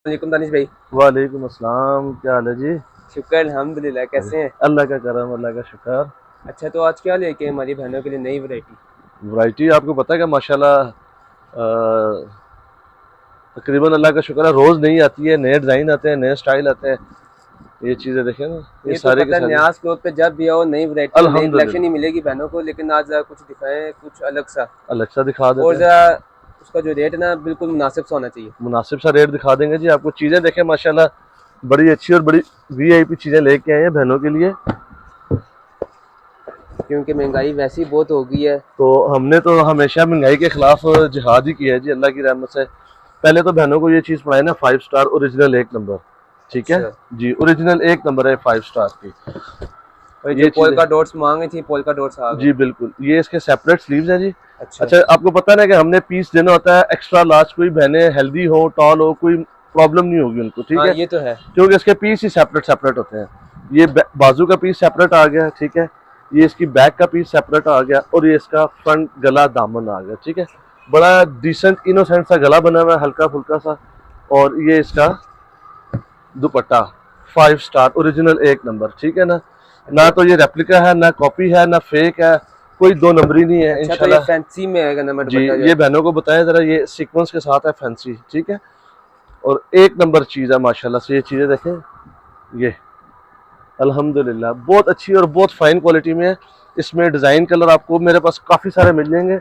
वालेकुम दानिश भाई। वालेकुम अस्सलाम, क्या हाल है जी? शुक्र अल्हम्दुलिल्लाह, कैसे हैं? अल्लाह का करम, अल्लाह का शुक्र। अच्छा, तो आज क्या लेके हैं हमारी बहनों के लिए नई वैरायटी? वैरायटी आपको पता है कि माशाल्लाह तकरीबन अल्लाह का शुक्र है रोज़ नई आती है, नए डिज़ाइन आते हैं, नए स्टाइल आते हैं। ये चीज़ें देखें ना, ये ये तो सारे के पता है, सारे न्याज क्लॉथ पे जब भी आओ नई वैरायटी और नई कलेक्शन ही अल्हम्दुलिल्लाह। मिलेगी बहनों को। लेकिन आज जरा कुछ दिखाएं, कुछ अलग सा। अलेक्सा दिखा देते और हैं। जरा उसका जो रेट है ना, बिल्कुल मुनासिब सा होना चाहिए। मुनासिब सा रेट दिखा देंगे जी आपको। चीज़ें देखें माशाल्लाह, बड़ी अच्छी और बड़ी वीआईपी चीज़ें लेके आए हैं बहनों के लिए। क्योंकि महंगाई वैसे ही बहुत हो गई है। तो हमने तो हमेशा महंगाई के खिलाफ जिहाद ही किया है जी, अल्लाह की रहमत से। पहले तो बहनों को ये चीज़ पढ़ाए ना, 5 स्टार ओरिजिनल 1 नंबर। ठीक है अच्छा। जी, ओरिजिनल 1 नंबर है 5 स्टार की। और जो ये चीज़ें पोल्का डॉट्स मांगी थी, पोल्का डॉट्स आ गए। जी बिल्कुल, ये इसके सेपरेट स्लीव्स हैं जी। अच्छा। अच्छा, आपको पता है ना कि हमने पीस देना होता है एक्स्ट्रा लार्ज। कोई बहनें हेल्दी हो, टॉल हो, कोई प्रॉब्लम नहीं होगी उनको, ठीक हाँ, है, ये तो है। क्योंकि इसके पीस ही सेपरेट सेपरेट होते हैं। ये बाजू का पीस सेपरेट आ गया, ठीक है। ये इसकी बैक का पीस सेपरेट आ गया और ये इसका फ्रंट गला दामन आ गया, ठीक है। बड़ा डिसेंट इनोसेंट सा गला बना हुआ है, हल्का फुल्का सा। और ये इसका दुपट्टा 5 स्टार ओरिजिनल 1 नंबर, ठीक है ना। ना अच्छा। तो ये रेप्लिका है, ना कॉपी है, ना फेक है, कोई दो नंबरी नहीं है अच्छा, तो ये इंशाल्लाह। फैंसी में आएगा ना जी, दुपट्टा जो ये है? बहनों को बताया जरा, ये सीक्वेंस के साथ है, फैंसी, ठीक है। और 1 नंबर चीज़ है माशाल्लाह से। ये चीज़ें देखें, ये अल्हम्दुलिल्लाह बहुत अच्छी और बहुत फाइन क्वालिटी में है। इसमें डिज़ाइन कलर आपको मेरे पास काफ़ी सारे मिल जाएंगे।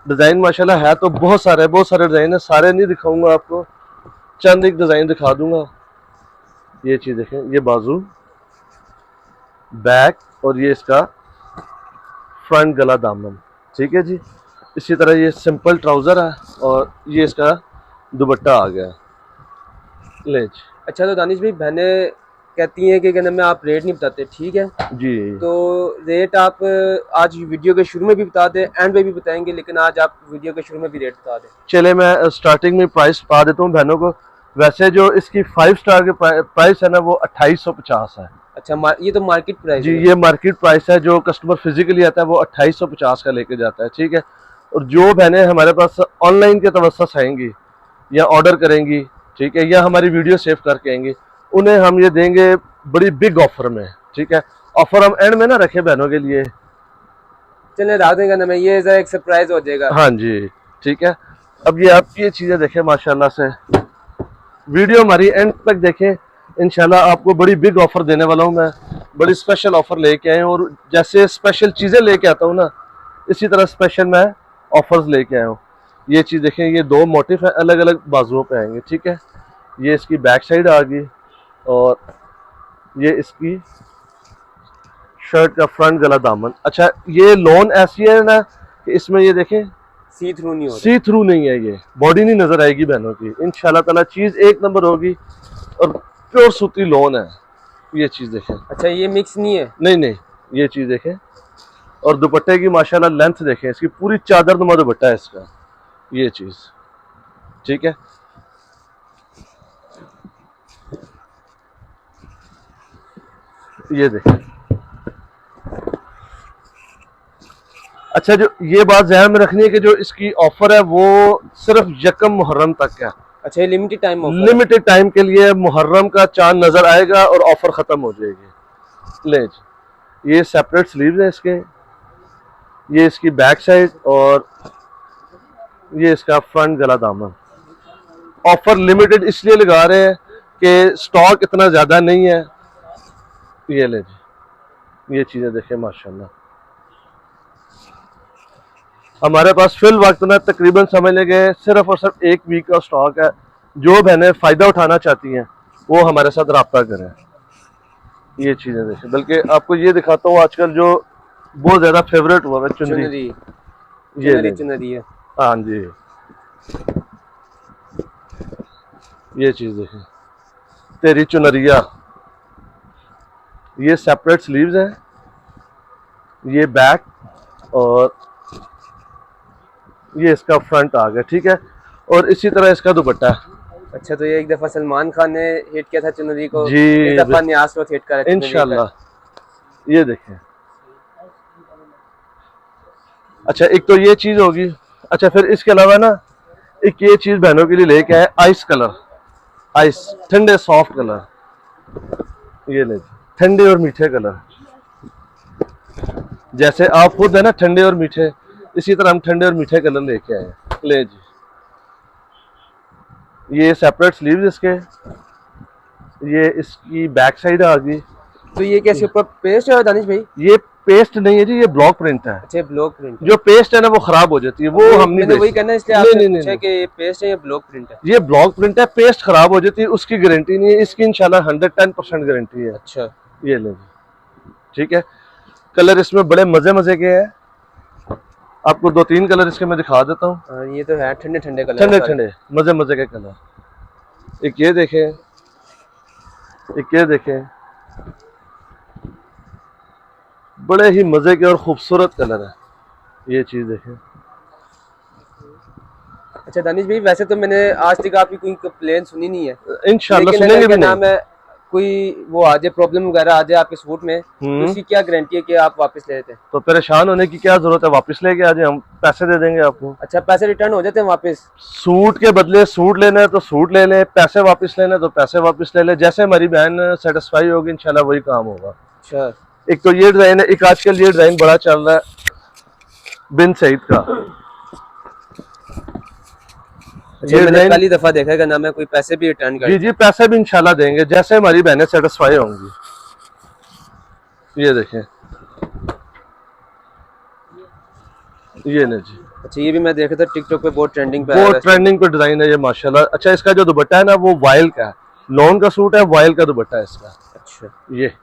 डिज़ाइन माशाल्लाह है तो बहुत सारे, बहुत सारे डिज़ाइन है, सारे नहीं दिखाऊंगा आपको, चंद एक डिज़ाइन दिखा दूंगा। ये चीज़ देखें, ये बाजू, बैक और ये इसका फ्रंट गला दामन, ठीक है जी। इसी तरह ये सिंपल ट्राउज़र है और ये इसका दुपट्टा आ गया, ले जी। अच्छा, तो दानिश भाई, बहनें कहती हैं कि कहने में आप रेट नहीं बताते, ठीक है। जी तो रेट आप आज वीडियो के शुरू में भी बता दें, एंड में भी बताएंगे, लेकिन आज आप वीडियो के शुरू में भी रेट बता दें। चले, मैं स्टार्टिंग में प्राइस बता देता हूँ बहनों को। वैसे जो इसकी 5 स्टार के प्राइस है ना, वो 2850 है अच्छा, ये तो मार्केट प्राइस जी। है ये वैसे। मार्केट प्राइस है, जो कस्टमर फिजिकली आता है वो 2850 का लेके जाता है, ठीक है। और जो बहनें हमारे पास ऑनलाइन के तवस्सुस आएंगी या ऑर्डर करेंगी, ठीक है, या हमारी वीडियो सेव करके आएंगी, उन्हें हम ये देंगे बड़ी बिग ऑफर में, ठीक है। ऑफर हम एंड में ना रखे बहनों के लिए। चलिए, रात में कहना में ये जरा एक सरप्राइज हो जाएगा। हाँ जी, ठीक है। अब ये आप ये चीज़ें देखें माशाल्लाह से, वीडियो हमारी एंड तक देखें। इंशाल्लाह आपको बड़ी बिग ऑफर देने वाला हूँ मैं, बड़ी स्पेशल ऑफर लेके आए हूँ। और जैसे स्पेशल चीज़ें लेके आता हूँ ना, इसी तरह स्पेशल मैं ऑफर्स लेके आया हूँ। ये चीज़ देखें, ये दो मोटिफ है, अलग अलग बाजुओं पे आएंगे, ठीक है। ये इसकी बैक साइड आ गई और ये इसकी शर्ट का फ्रंट गला दामन। अच्छा, ये लोन ऐसी है ना कि इसमें ये देखें, सी थ्रू नहीं हो रहे। सी थ्रू नहीं है, ये बॉडी नहीं नजर आएगी बहनों की। इंशाल्लाह ताला चीज़ 1 नंबर होगी और प्योर सूती लोन है। ये चीज़ देखें, अच्छा, ये मिक्स नहीं है? नहीं नहीं, ये चीज़ देखें। और दुपट्टे की माशाल्लाह लेंथ देखें, इसकी पूरी चादर नुमा दुपट्टा है इसका। ये चीज़, ठीक है। ये देखें। अच्छा, जो ये बात ध्यान में रखनी है कि जो इसकी ऑफर है वो सिर्फ यकम मुहर्रम तक है। अच्छा, ये लिमिटेड टाइम ऑफर है। लिमिटेड टाइम के लिए, मुहर्रम का चांद नजर आएगा और ऑफर खत्म हो जाएगी, ले जी। ये सेपरेट स्लीव्स है इसके, ये इसकी बैक साइड और ये इसका फ्रंट गला दामन। ऑफर लिमिटेड इसलिए लगा रहे हैं कि स्टॉक इतना ज्यादा नहीं है। ये ले जी, ये चीजें देखें माशाल्लाह। हमारे पास फिल वक्त में तकरीबन समझ लेंगे सिर्फ और सिर्फ 1 वीक का स्टॉक है। जो बहनें फ़ायदा उठाना चाहती हैं वो हमारे साथ रब्ता करें। ये चीज़ें देखें, बल्कि आपको ये दिखाता हूँ आजकल जो बहुत ज़्यादा फेवरेट हुआ है, चुनरी। चुनरी। ये चुनरी ले जी, चुनरी है। हाँ जी, ये चीज़ देखें, तेरी चुनरिया। ये सेपरेट स्लीव्स हैं, ये बैक और ये इसका फ्रंट आ गया, ठीक है। और इसी तरह इसका दुपट्टा है अच्छा, तो ये एक दफा सलमान खान ने हिट किया था चुनरी को, इस जी। दफा न्याज को हिट करा चुनरी का। इंशाल्लाह, ये देखें। अच्छा, एक तो ये चीज़ होगी। अच्छा, फिर इसके अलावा ना एक ये चीज़ बहनों के लिए लेके आए, आइस कलर। आइस, ठंडे सॉफ्ट कलर, ये ले जी, ठंडे और मीठे कलर। जैसे आप खुद है ना ठंडे और मीठे, इसी तरह हम ठंडे और मीठे कलर लेके आए हैं। ले जी, ये सेपरेट स्लीव्स इसके, ये इसकी बैक साइड आ गई। तो ये कैसे ऊपर पेस्ट है दानिश भाई? ये पेस्ट नहीं है जी, ये ब्लॉक प्रिंट है। अच्छा ब्लॉक प्रिंट। जो पेस्ट है ना वो खराब हो जाती है, वो हम नहीं मैंने वही बेचते। कहना है, इसलिए नहीं, आपसे नहीं, नहीं, पूछा कि ये पेस्ट है या ब्लॉक प्रिंट है। ये ब्लॉक प्रिंट है, पेस्ट खराब हो जाती है, उसकी गारंटी नहीं है। इसकी इंशाल्लाह 110% गारंटी है। अच्छा, ये ले जी, ठीक है। कलर इसमें बड़े मजे मजे के हैं, आपको 2-3 कलर इसके मैं दिखा देता हूँ। हाँ, ये तो है ठंडे ठंडे कलर, ठंडे ठंडे मजे मजे के कलर। एक ये देखें, एक ये देखें, बड़े ही मजे के और खूबसूरत कलर है। ये चीज देखें। अच्छा दानिश भाई, वैसे तो मैंने आज तक आपकी कोई कंप्लेन सुनी नहीं है, इंशाल्लाह लेकिन सुनेंगे अगर भी क्या नहीं। नाम है कोई वो आ जाए, प्रॉब्लम वगैरह आ जाए आपके सूट में, तो उसकी क्या गारंटी है कि आप वापस ले लेते हैं? तो परेशान होने की क्या जरूरत है, वापस लेके आ जाए, हम पैसे दे देंगे आपको। अच्छा, पैसे रिटर्न हो जाते हैं वापस? सूट के बदले सूट लेना है तो सूट ले ले, पैसे वापस लेना है तो पैसे वापस ले ले, जैसे हमारी बहन सेटिस्फाई होगी इंशाल्लाह वही काम होगा। अच्छा, एक तो ये डिजाइन है, एक आजकल ये डिजाइन बड़ा चल रहा है बिन सईद का। अच्छा, ये मैंने डिजाइन पहली दफा देखा है नाम है, कोई पैसे भी रिटर्न कर? जी जी, पैसे भी इंशाल्लाह देंगे जैसे हमारी बहनें सेटिस्फाई होंगी। ये देखें, ये ले जी, अच्छा, ये भी मैं देखा था टिकटॉक पे, बहुत ट्रेंडिंग पे बहुत ट्रेंडिंग पे डिजाइन है ये माशाल्लाह। अच्छा, इसका जो दुपट्टा है ना वो वाइल का है, लॉन का सूट है, वाइल का दुपट्टा है इसका। अच्छा, ये